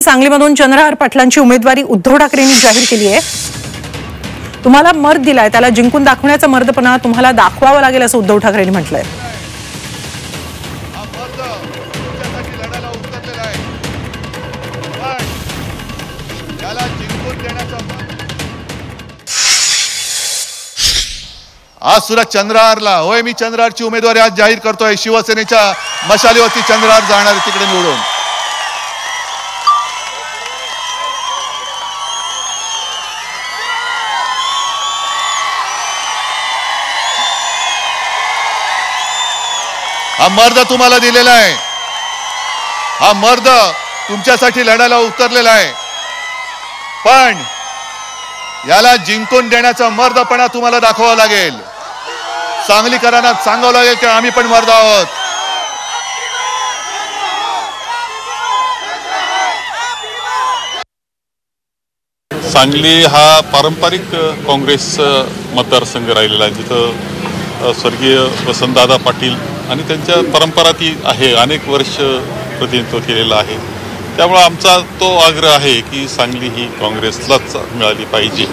सांगलीमधून चंद्रहार पाटलांची उमेदवारी उद्धव ठाकरेंनी जाहीर केली आहे। तुम्हाला मर्द दिलाय, त्याला जिंकून दाखवण्याचा मर्दपणा तुम्हाला दाखवावा लागेल असं उद्धव ठाकरेंनी म्हटलंय। आज सुद्धा चंद्रहारला होय, मी चंद्रहारची उमेदवारी आज जाहीर करतोय। शिवसेनेच्या मशालीवरती चंद्रहार जाणार तिकडे निवडून। हा मर्द तुम्हाला दिलेला आहे, हा मर्द तुमच्यासाठी लढायला उतरलेला आहे, पण याला जिंकून देण्याचा मर्दपणा तुम्हाला दाखवावा लागेल। सांगलीकरांना सांगावं लागेल की आम्ही पण मर्द आहोत। सांगली हा पारंपरिक काँग्रेस मतदारसंघ राहिलेला आहे, जिथं स्वर्गीय वसंतदादा पाटील आणि त्यांच्या परंपरा ती आहे, अनेक वर्ष प्रतिनिधित्व केलेलं आहे। त्यामुळे आमचा तो आग्रह आहे की सांगली ही काँग्रेसलाच मिळाली पाहिजे।